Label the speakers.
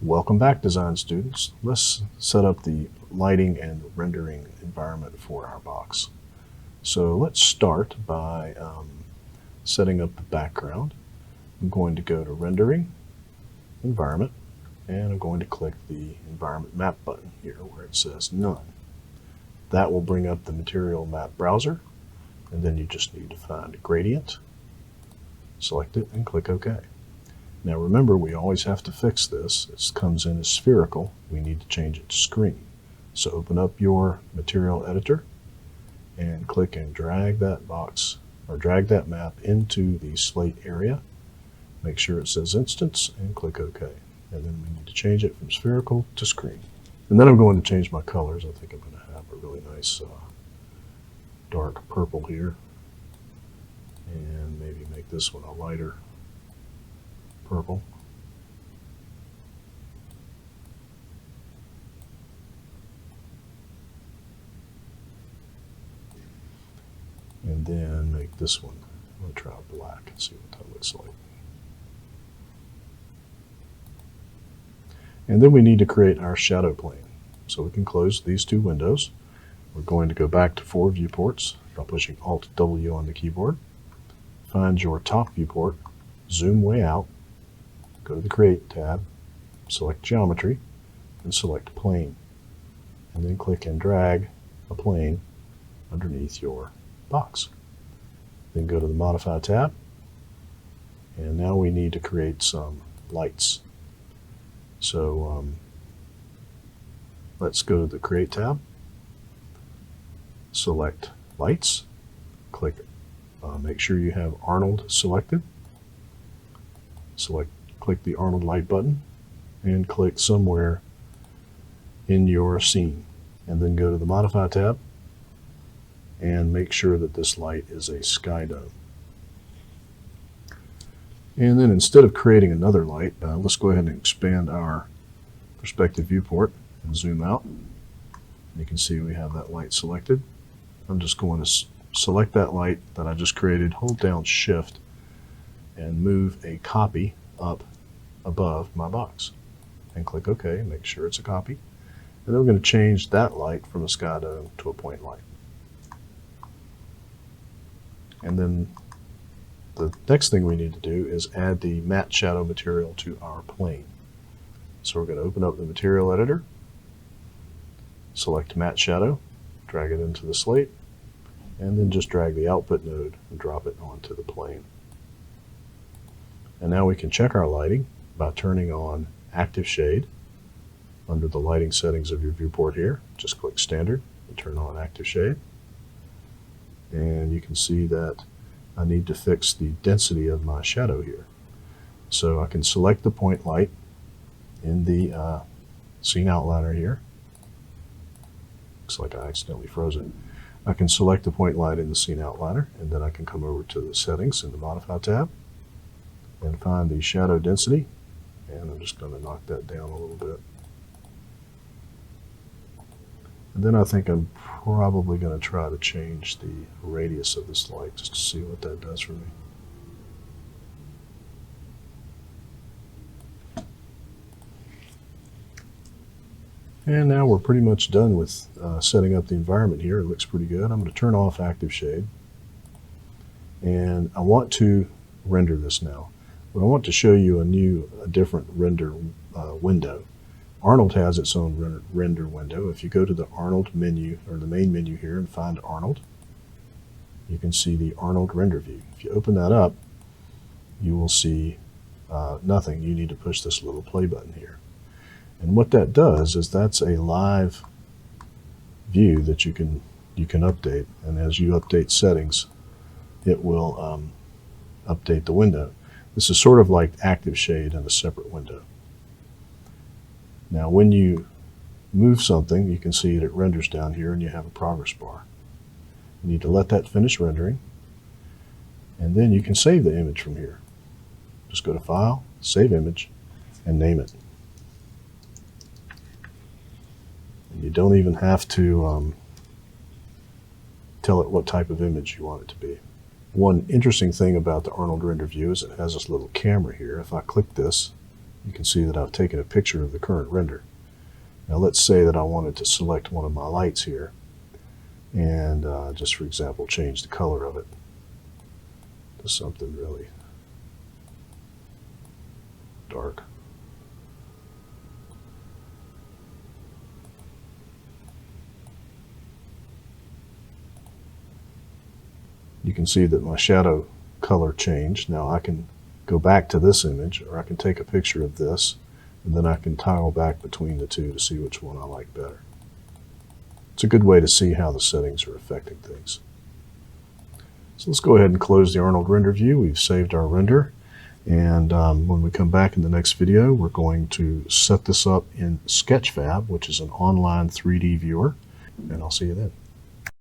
Speaker 1: Welcome back, design students. Let's set up the lighting and rendering environment for our box. So let's start by setting up the background. I'm going to go to Rendering, Environment, and I'm going to click the Environment Map button here where it says None. That will bring up the Material Map browser, and then you just need to find Gradient, select it, and click OK. Now remember, we always have to fix this. It comes in as spherical. We need to change it to screen. So open up your material editor and click and drag that box or drag that map into the slate area. Make sure it says instance and click OK. And then we need to change it from spherical to screen. And then I'm going to change my colors. I think I'm going to have a really nice dark purple here. And maybe make this one a lighter purple. And then make this one, I'm going to try black and see what that looks like. And then we need to create our shadow plane. So we can close these two windows. We're going to go back to 4 viewports by pushing Alt-W on the keyboard. Find your top viewport, zoom way out, go to the Create tab, select Geometry, and select Plane. And then click and drag a plane underneath your box. Then go to the Modify tab, and now we need to create some lights. So let's go to the Create tab, select Lights, click, make sure you have Arnold selected, click the Arnold light button, and click somewhere in your scene. And then go to the Modify tab, and make sure that this light is a sky dome. And then instead of creating another light, let's go ahead and expand our perspective viewport and zoom out. You can see we have that light selected. I'm just going to select that light that I just created, hold down Shift, and move a copy up above my box. And click OK, make sure it's a copy. And then we're going to change that light from a sky dome to a point light. And then the next thing we need to do is add the matte shadow material to our plane. So we're going to open up the material editor, select matte shadow, drag it into the slate, and then just drag the output node and drop it onto the plane. And now we can check our lighting by turning on active shade under the lighting settings of your viewport here. Just click standard and turn on active shade. And you can see that I need to fix the density of my shadow here. So I can select the point light in the scene outliner here. Looks like I accidentally froze it. I can select the point light in the scene outliner, and then I can come over to the settings in the Modify tab and find the shadow density. And I'm just going to knock that down a little bit. And then I think I'm probably going to try to change the radius of this light just to see what that does for me. And now we're pretty much done with setting up the environment here. It looks pretty good. I'm going to turn off active shade. And I want to render this now. But I want to show you a different render window. Arnold has its own render window. If you go to the Arnold menu, or the main menu here, and find Arnold, you can see the Arnold render view. If you open that up, you will see nothing. You need to push this little play button here. And what that does is that's a live view that you can update. And as you update settings, it will update the window. This is sort of like active shade in a separate window. Now when you move something, you can see that it renders down here and you have a progress bar. You need to let that finish rendering, and then you can save the image from here. Just go to File, Save Image, and name it. And you don't even have to tell it what type of image you want it to be. One interesting thing about the Arnold render view is it has this little camera here. If I click this you can see that I've taken a picture of the current render. Now let's say that I wanted to select one of my lights here and just for example change the color of it to something really dark. You can see that my shadow color changed. Now I can go back to this image, or I can take a picture of this, and then I can toggle back between the two to see which one I like better. It's a good way to see how the settings are affecting things. So let's go ahead and close the Arnold render view. We've saved our render, and when we come back in the next video, we're going to set this up in Sketchfab, which is an online 3D viewer, and I'll see you then.